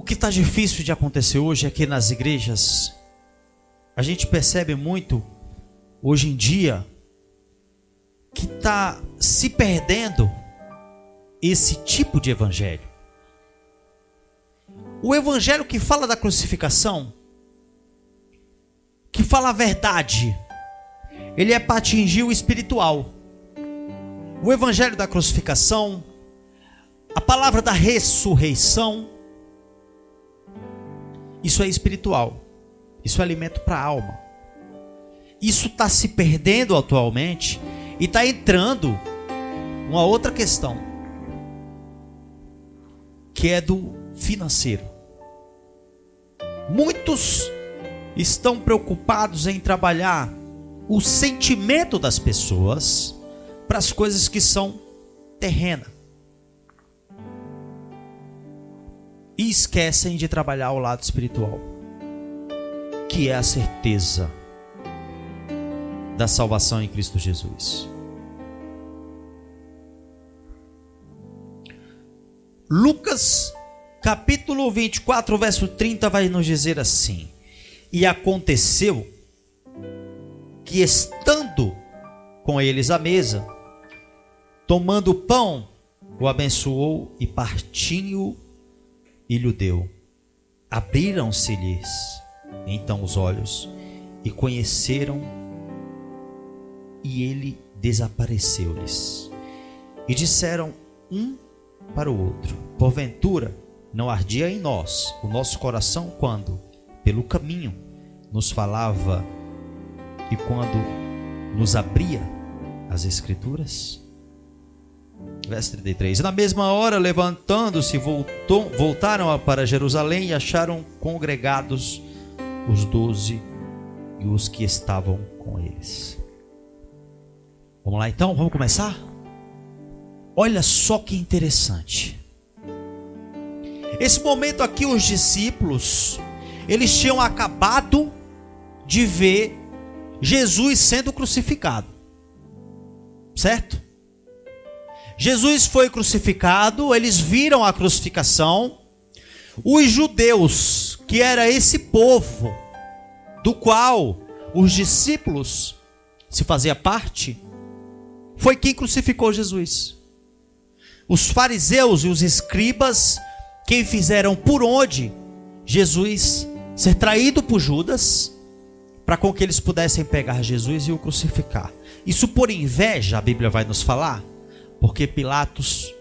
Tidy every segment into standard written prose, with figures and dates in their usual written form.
que está difícil de acontecer hoje aqui nas igrejas, a gente percebe muito hoje em dia que está se perdendo esse tipo de evangelho. O evangelho que fala da crucificação, que fala a verdade, ele é para atingir o espiritual. O evangelho da crucificação, a palavra da ressurreição, isso é espiritual. Isso é alimento para a alma. Isso está se perdendo atualmente e está entrando uma outra questão, que é do financeiro. Muitos estão preocupados em trabalhar o sentimento das pessoas para as coisas que são terrenas. E esquecem de trabalhar o lado espiritual, que é a certeza da salvação em Cristo Jesus. Lucas capítulo 24, verso 30 vai nos dizer assim: e aconteceu que, estando com eles à mesa, tomando o pão, o abençoou e partindo e lhe deu. Abriram-se-lhes então os olhos e conheceram, e ele desapareceu-lhes. E disseram um para o outro: porventura não ardia em nós o nosso coração quando pelo caminho nos falava e quando nos abria as escrituras? Verso 33. E na mesma hora, levantando-se, voltaram para Jerusalém e acharam congregados os 12 e os que estavam com eles. Vamos lá então, vamos começar? Olha só que interessante. Esse momento aqui, os discípulos, eles tinham acabado de ver Jesus sendo crucificado, certo? Jesus foi crucificado, eles viram a crucificação. Os judeus, que era esse povo do qual os discípulos se fazia parte, foi quem crucificou Jesus. Os fariseus e os escribas, quem fizeram por onde Jesus ser traído por Judas, para com que eles pudessem pegar Jesus e o crucificar. Isso por inveja, a Bíblia vai nos falar, porque Pilatos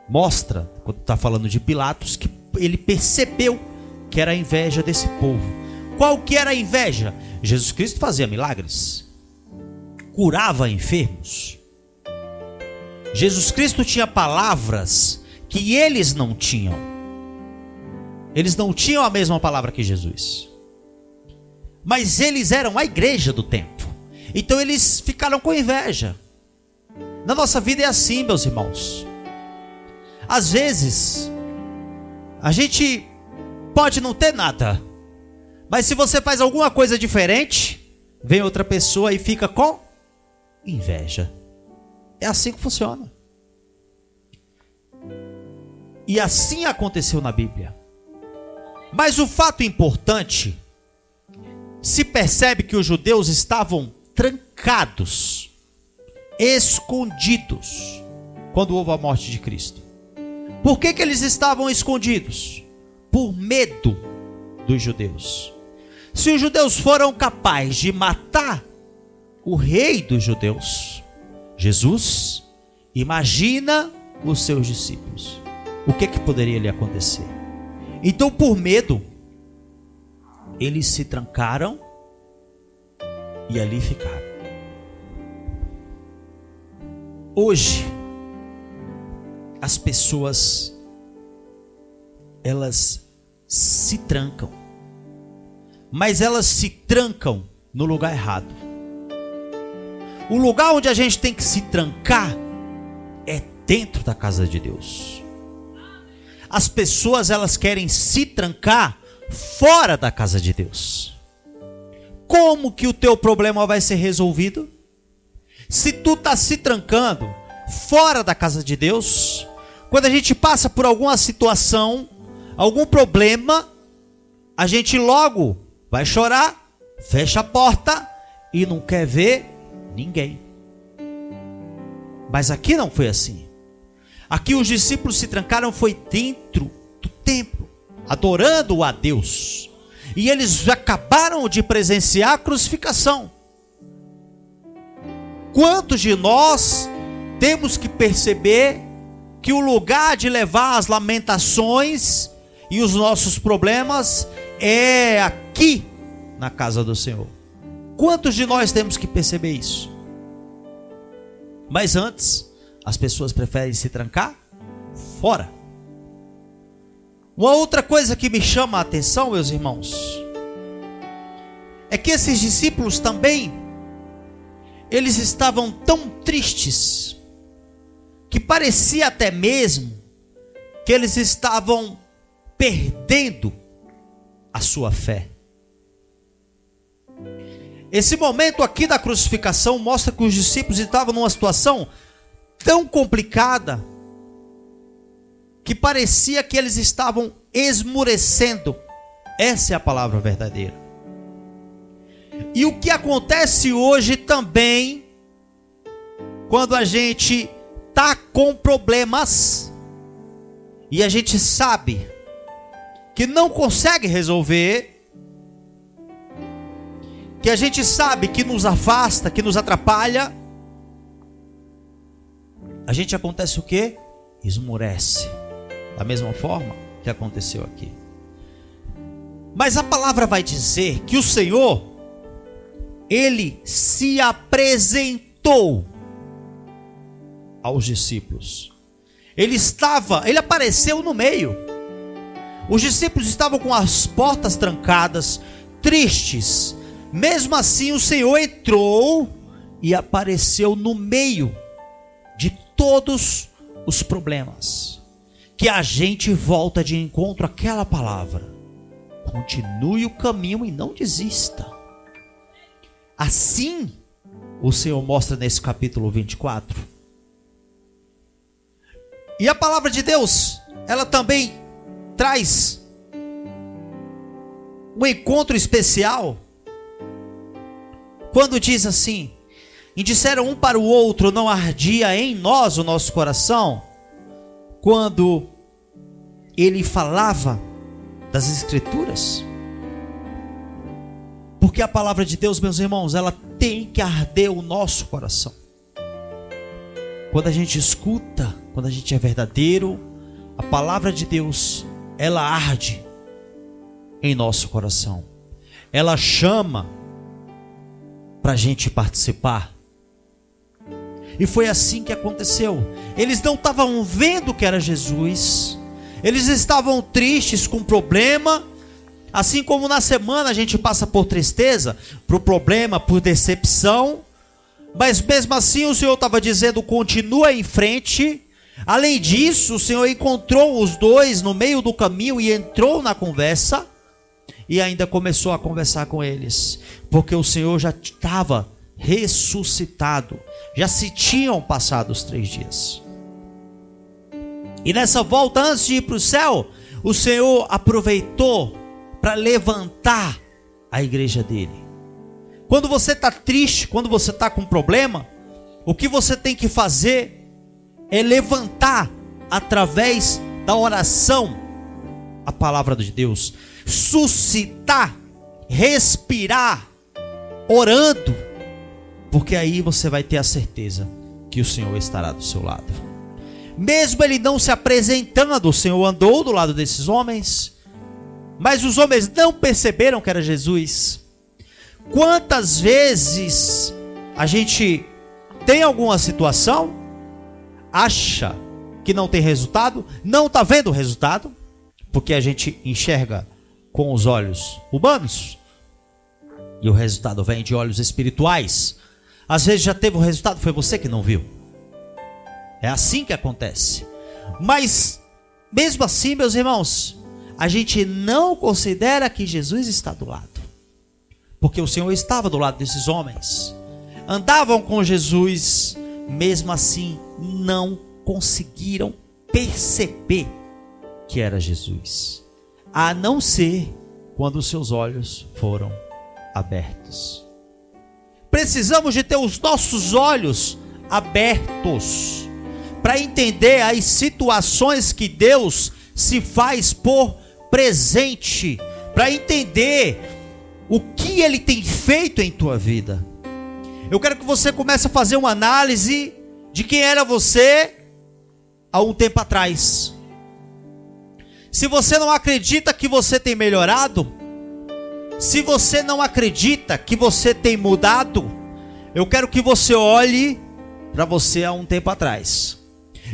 mostra, quando está falando de Pilatos, que ele percebeu que era a inveja desse povo. Qual que era a inveja? Jesus Cristo fazia milagres, curava enfermos. Jesus Cristo tinha palavras que eles não tinham. Eles não tinham a mesma palavra que Jesus. Mas eles eram a igreja do tempo. Então eles ficaram com inveja. Na nossa vida é assim, meus irmãos. Às vezes, a gente pode não ter nada, mas se você faz alguma coisa diferente, vem outra pessoa e fica com inveja. É assim que funciona. E assim aconteceu na Bíblia. Mas o fato importante, se percebe que os judeus estavam trancados, escondidos, quando houve a morte de Cristo. Por que eles estavam escondidos? Por medo dos judeus. Se os judeus foram capazes de matar o rei dos judeus, Jesus, imagina os seus discípulos. O que poderia lhe acontecer? Então, por medo, eles se trancaram e ali ficaram. Hoje, as pessoas, elas se trancam, mas elas se trancam no lugar errado. O lugar onde a gente tem que se trancar é dentro da casa de Deus. As pessoas, elas querem se trancar fora da casa de Deus. Como que o teu problema vai ser resolvido? Se tu está se trancando fora da casa de Deus, quando a gente passa por alguma situação, algum problema, a gente logo vai chorar, fecha a porta e não quer ver ninguém. Mas aqui não foi assim. Aqui os discípulos se trancaram, foi dentro do templo, adorando a Deus. E eles acabaram de presenciar a crucificação. Quantos de nós temos que perceber que o lugar de levar as lamentações e os nossos problemas é aqui na casa do Senhor? Quantos de nós temos que perceber isso? Mas antes, as pessoas preferem se trancar fora. Uma outra coisa que me chama a atenção, meus irmãos, é que esses discípulos também, eles estavam tão tristes, que parecia até mesmo que eles estavam perdendo a sua fé. Esse momento aqui da crucificação mostra que os discípulos estavam numa situação tão complicada, que parecia que eles estavam esmurecendo. Essa é a palavra verdadeira. E o que acontece hoje também, quando a gente está com problemas, e a gente sabe que não consegue resolver, que a gente sabe que nos afasta, que nos atrapalha, a gente acontece o quê? Esmurece. Da mesma forma que aconteceu aqui. Mas a palavra vai dizer que o Senhor, Ele se apresentou aos discípulos. Ele apareceu no meio. Os discípulos estavam com as portas trancadas, tristes. Mesmo assim, o Senhor entrou e apareceu no meio de todos os problemas. Que a gente volta de encontro àquela palavra. Continue o caminho e não desista. Assim, o Senhor mostra nesse capítulo 24. E a palavra de Deus, ela também traz um encontro especial, quando diz assim: e disseram um para o outro, não ardia em nós o nosso coração, quando ele falava das Escrituras? Porque a palavra de Deus, meus irmãos, ela tem que arder o nosso coração. Quando a gente escuta, quando a gente é verdadeiro, a palavra de Deus, ela arde em nosso coração. Ela chama para a gente participar. E foi assim que aconteceu. Eles não estavam vendo que era Jesus. Eles estavam tristes com problema. Assim como na semana a gente passa por tristeza, por problema, por decepção. Mas mesmo assim o Senhor estava dizendo: continua em frente. Além disso, o Senhor encontrou os dois no meio do caminho e entrou na conversa. E ainda começou a conversar com eles. Porque o Senhor já estava ressuscitado. Já se tinham passado os 3 dias. E nessa volta, antes de ir para o céu, o Senhor aproveitou para levantar a igreja dele. Quando você está triste, quando você está com problema, o que você tem que fazer é levantar através da oração a palavra de Deus. Suscitar, respirar, orando. Porque aí você vai ter a certeza que o Senhor estará do seu lado. Mesmo ele não se apresentando, o Senhor andou do lado desses homens. Mas os homens não perceberam que era Jesus. Quantas vezes a gente tem alguma situação, acha que não tem resultado, não está vendo o resultado, porque a gente enxerga com os olhos humanos, e o resultado vem de olhos espirituais. Às vezes já teve o resultado, foi você que não viu. É assim que acontece. Mas mesmo assim, meus irmãos, a gente não considera que Jesus está do lado. Porque o Senhor estava do lado desses homens. Andavam com Jesus. Mesmo assim, não conseguiram perceber que era Jesus. a não ser quando os seus olhos foram abertos. Precisamos de ter os nossos olhos abertos para entender as situações que Deus se faz por presente, para entender o que Ele tem feito em tua vida. Eu quero que você comece a fazer uma análise de quem era você há um tempo atrás. Se você não acredita que você tem melhorado, se você não acredita que você tem mudado, eu quero que você olhe para você há um tempo atrás.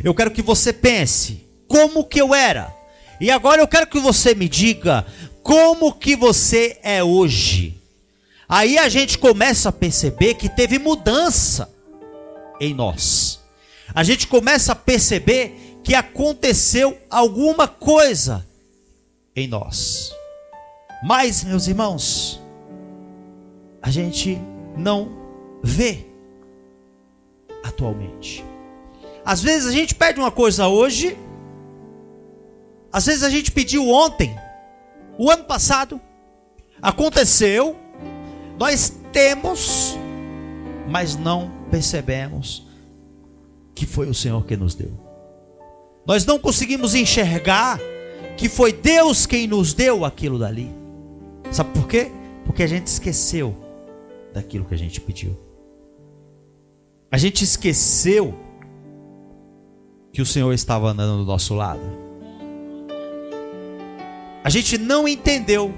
Eu quero que você pense, como que eu era? E agora eu quero que você me diga, como que você é hoje? Aí a gente começa a perceber que teve mudança em nós. A gente começa a perceber que aconteceu alguma coisa em nós. Mas, meus irmãos, a gente não vê atualmente. Às vezes a gente pede uma coisa hoje, às vezes a gente pediu ontem, o ano passado, aconteceu, nós temos, mas não percebemos que foi o Senhor que nos deu. Nós não conseguimos enxergar que foi Deus quem nos deu aquilo dali. Sabe por quê? Porque a gente esqueceu daquilo que a gente pediu. A gente esqueceu que o Senhor estava andando do nosso lado. A gente não entendeu,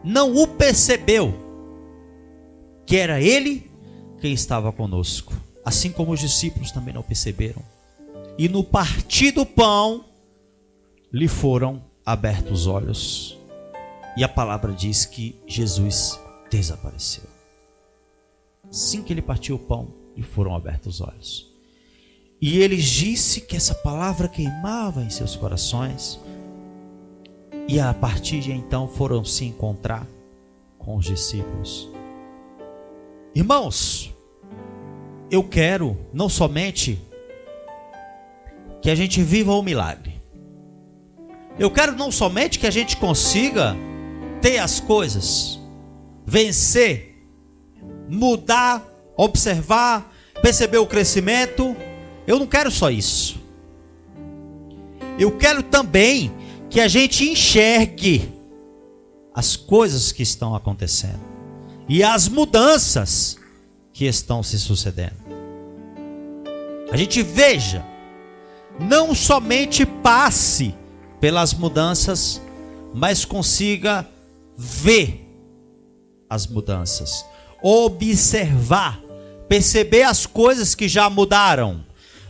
não o percebeu, que era Ele quem estava conosco. Assim como os discípulos também não perceberam. E no partir do pão, lhe foram abertos os olhos. E a palavra diz que Jesus desapareceu. Assim que ele partiu o pão, lhe foram abertos os olhos. E ele disse que essa palavra queimava em seus corações. E a partir de então foram se encontrar com os discípulos. Irmãos, eu quero não somente que a gente viva o milagre. Eu quero não somente que a gente consiga ter as coisas, vencer, mudar, observar, perceber o crescimento. Eu não quero só isso. Eu quero também que a gente enxergue as coisas que estão acontecendo e as mudanças que estão se sucedendo. A gente veja, não somente passe pelas mudanças, mas consiga ver as mudanças, observar, perceber as coisas que já mudaram,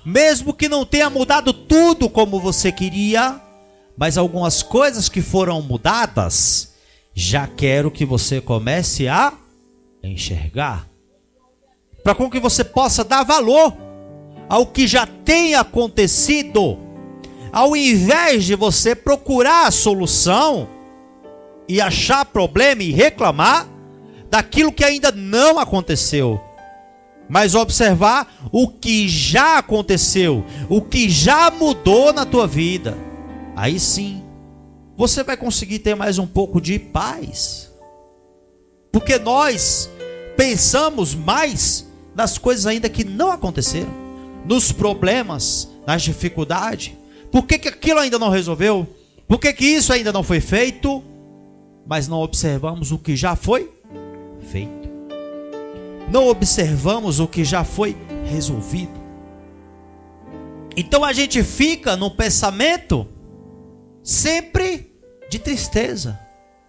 mesmo que não tenha mudado tudo como você queria, mas algumas coisas que foram mudadas, já quero que você comece a enxergar, para com que você possa dar valor ao que já tem acontecido, ao invés de você procurar a solução e achar problema e reclamar daquilo que ainda não aconteceu, mas observar o que já aconteceu, o que já mudou na tua vida. Aí sim, você vai conseguir ter mais um pouco de paz, porque nós pensamos mais nas coisas ainda que não aconteceram, nos problemas, nas dificuldades. Por que aquilo ainda não resolveu? Por que isso ainda não foi feito? Mas não observamos o que já foi feito. Não observamos o que já foi resolvido. Então a gente fica no pensamento sempre de tristeza,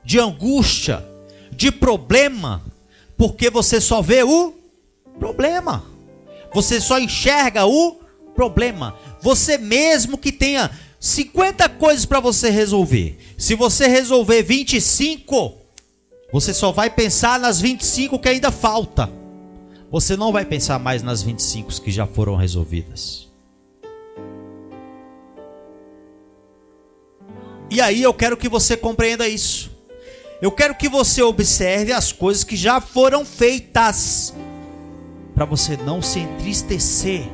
de angústia, de problema, porque você só vê o problema. Você só enxerga o problema. Você mesmo que tenha 50 coisas para você resolver, se você resolver 25, você só vai pensar nas 25 que ainda falta. Você não vai pensar mais nas 25 que já foram resolvidas. E aí eu quero que você compreenda isso. Eu quero que você observe as coisas que já foram feitas, para você não se entristecer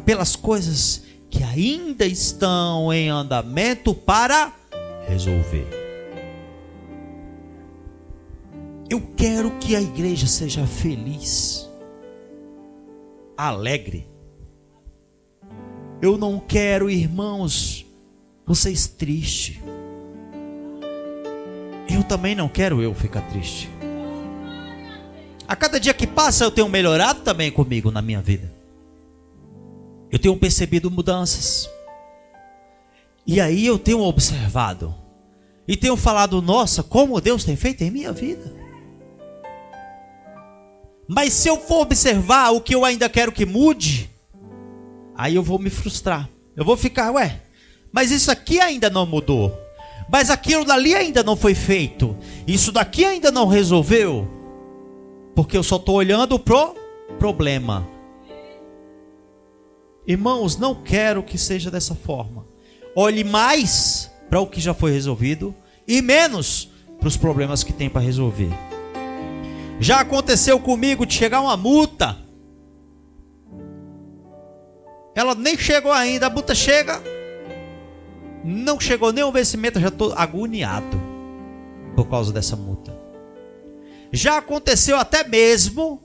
pelas coisas que ainda estão em andamento para resolver. Eu quero que a igreja seja feliz, alegre. Eu não quero, irmãos, vocês tristes. Eu também não quero ficar triste. A cada dia que passa eu tenho melhorado também comigo na minha vida. Eu tenho percebido mudanças. E aí eu tenho observado. E tenho falado, nossa, como Deus tem feito em minha vida. Mas se eu for observar o que eu ainda quero que mude, aí eu vou me frustrar. Eu vou ficar, mas isso aqui ainda não mudou. Mas aquilo dali ainda não foi feito. Isso daqui ainda não resolveu. Porque eu só estou olhando pro problema. Irmãos, não quero que seja dessa forma. Olhe mais para o que já foi resolvido e menos para os problemas que tem para resolver. Já aconteceu comigo de chegar uma multa. Ela nem chegou ainda, a multa chega. Não chegou nem o vencimento, eu já estou agoniado por causa dessa multa. Já aconteceu até mesmo,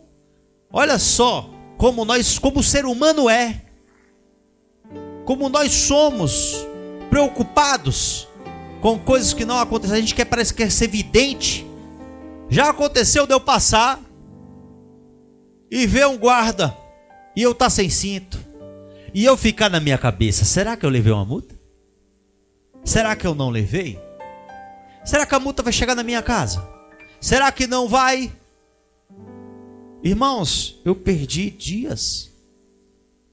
olha só, como o ser humano é. Como nós somos preocupados com coisas que não acontecem. A gente parece que quer ser vidente. Já aconteceu de eu passar e ver um guarda e eu estar sem cinto. E eu ficar na minha cabeça, será que eu levei uma multa? Será que eu não levei? Será que a multa vai chegar na minha casa? Será que não vai? Irmãos, eu perdi dias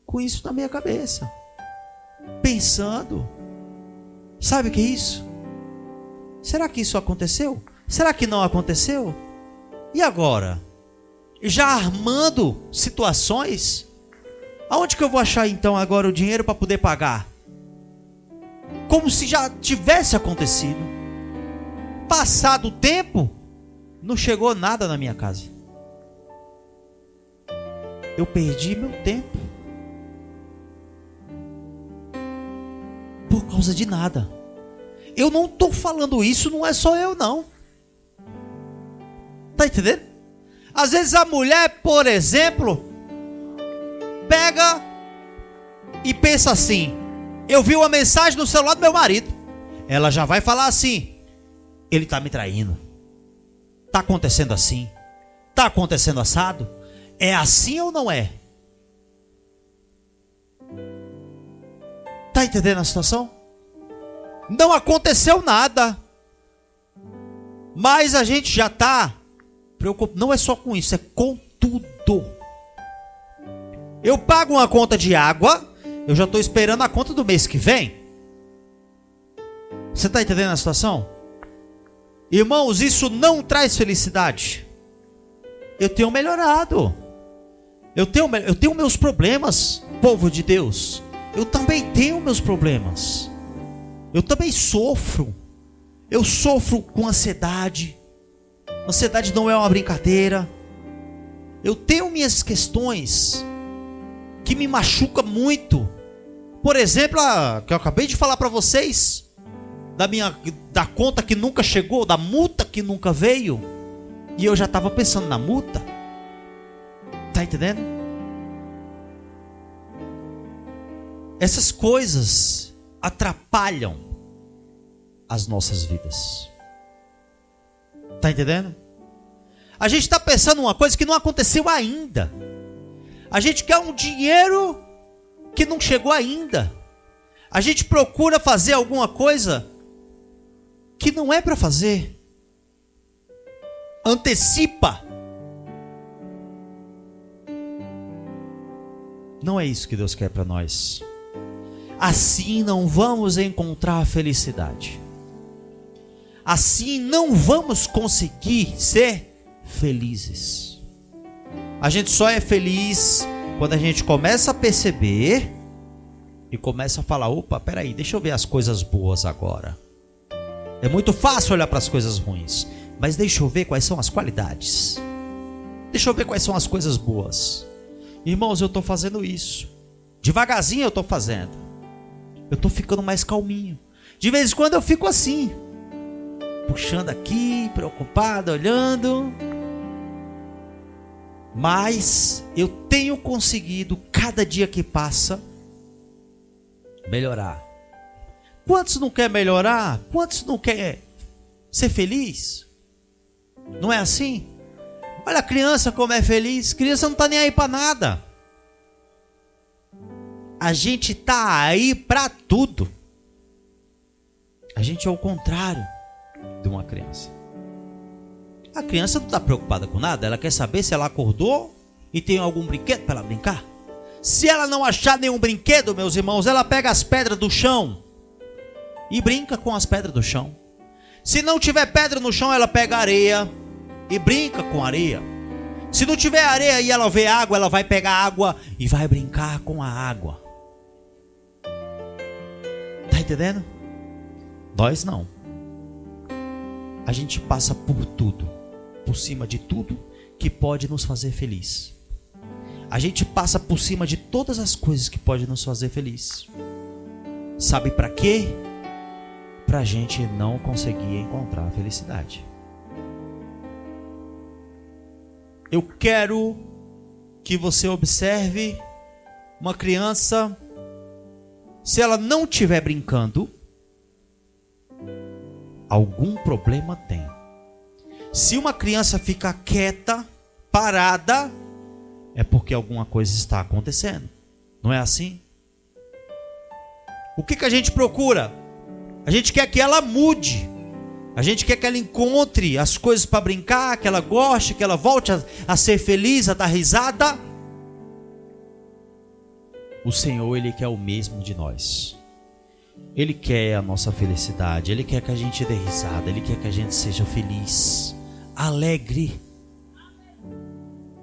com isso na minha cabeça. Pensando. Sabe o que é isso? Será que isso aconteceu? Será que não aconteceu? E agora? Já armando situações? Aonde que eu vou achar então agora o dinheiro para poder pagar? Como se já tivesse acontecido. Passado o tempo, não chegou nada na minha casa. Eu perdi meu tempo. Por causa de nada. Eu não estou falando isso, não é só eu não. Tá entendendo? Às vezes a mulher, por exemplo, pega e pensa assim: eu vi uma mensagem no celular do meu marido. Ela já vai falar assim: ele está me traindo. Está acontecendo assim. Está acontecendo assado. É assim ou não é? Está entendendo a situação? Não aconteceu nada. Mas a gente já está preocupado. Não é só com isso, é com tudo. Eu pago uma conta de água, eu já estou esperando a conta do mês que vem. Você está entendendo a situação? Irmãos, isso não traz felicidade. Eu tenho melhorado. Eu tenho meus problemas, povo de Deus. Eu também tenho meus problemas. Eu também sofro. Eu sofro com ansiedade. Ansiedade não é uma brincadeira. Eu tenho minhas questões que me machucam muito. Por exemplo, a que eu acabei de falar para vocês, da conta que nunca chegou, da multa que nunca veio. E eu já estava pensando na multa. Tá entendendo? Essas coisas atrapalham as nossas vidas. Tá entendendo? A gente está pensando uma coisa que não aconteceu ainda. A gente quer um dinheiro que não chegou ainda. A gente procura fazer alguma coisa que não é para fazer. Antecipa. Não é isso que Deus quer para nós. Assim não vamos encontrar felicidade. Assim não vamos conseguir ser felizes. A gente só é feliz quando a gente começa a perceber e começa a falar: opa, peraí, deixa eu ver as coisas boas agora. É muito fácil olhar para as coisas ruins, mas deixa eu ver quais são as qualidades. Deixa eu ver quais são as coisas boas. Irmãos, eu estou fazendo isso. Devagarzinho eu estou fazendo. Eu estou ficando mais calminho. De vez em quando eu fico assim, puxando aqui, preocupado, olhando. Mas eu tenho conseguido, cada dia que passa, melhorar. Quantos não quer melhorar? Quantos não quer ser feliz? Não é assim? Olha a criança como é feliz. Criança não está nem aí para nada. A gente está aí para tudo. A gente é o contrário de uma criança. A criança não está preocupada com nada. Ela quer saber se ela acordou e tem algum brinquedo para ela brincar. Se ela não achar nenhum brinquedo, meus irmãos, ela pega as pedras do chão e brinca com as pedras do chão. Se não tiver pedra no chão, ela pega areia e brinca com areia. Se não tiver areia e ela vê água, ela vai pegar água e vai brincar com a água. Tá entendendo? Nós não. A gente passa por tudo, por cima de tudo que pode nos fazer feliz. A gente passa por cima de todas as coisas que podem nos fazer feliz. Sabe para quê? Para a gente não conseguir encontrar a felicidade. Eu quero que você observe uma criança, se ela não estiver brincando, algum problema tem. Se uma criança ficar quieta, parada, é porque alguma coisa está acontecendo. Não é assim? O que a gente procura? A gente quer que ela mude. A gente quer que ela encontre as coisas para brincar, que ela goste, que ela volte a ser feliz, a dar risada. O Senhor, Ele quer o mesmo de nós. Ele quer a nossa felicidade. Ele quer que a gente dê risada. Ele quer que a gente seja feliz, alegre.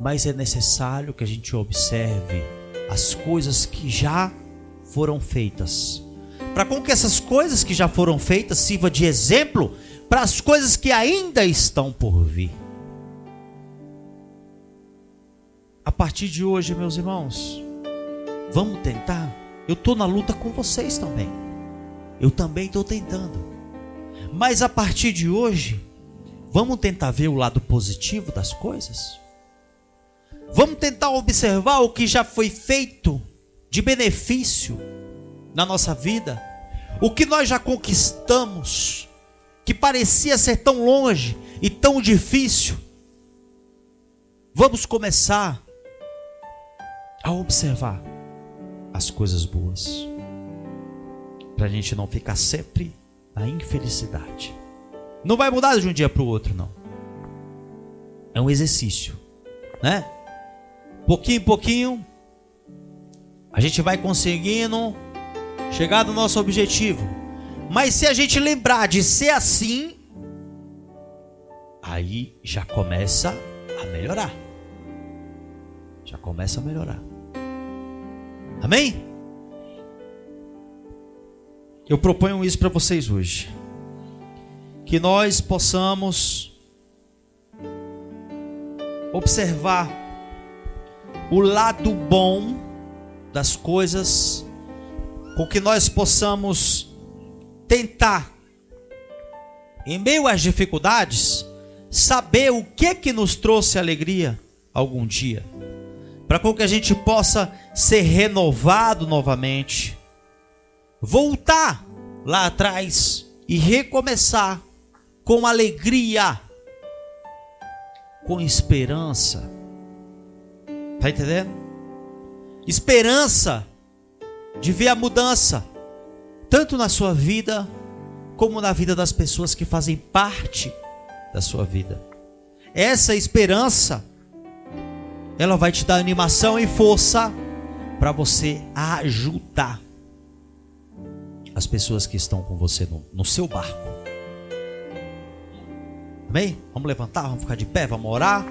Mas é necessário que a gente observe as coisas que já foram feitas, para com que essas coisas que já foram feitas sirva de exemplo para as coisas que ainda estão por vir. A partir de hoje, meus irmãos, vamos tentar. Eu estou na luta com vocês também. Eu também estou tentando. Mas a partir de hoje, vamos tentar ver o lado positivo das coisas. Vamos tentar observar o que já foi feito de benefício na nossa vida. O que nós já conquistamos, que parecia ser tão longe e tão difícil. Vamos começar a observar as coisas boas, para a gente não ficar sempre na infelicidade. Não vai mudar de um dia para o outro, não. É um exercício, né? Pouquinho em pouquinho, a gente vai conseguindo chegar no nosso objetivo. Mas se a gente lembrar de ser assim, aí já começa a melhorar. Já começa a melhorar. Amém? Eu proponho isso para vocês hoje. Que nós possamos observar o lado bom das coisas, com que nós possamos tentar, em meio às dificuldades, saber o que nos trouxe alegria algum dia, para que a gente possa ser renovado novamente, voltar lá atrás e recomeçar com alegria, com esperança. Tá entendendo? Esperança de ver a mudança, tanto na sua vida, como na vida das pessoas que fazem parte da sua vida. Essa esperança, ela vai te dar animação e força para você ajudar as pessoas que estão com você no seu barco. Amém? Vamos levantar, vamos ficar de pé, vamos orar.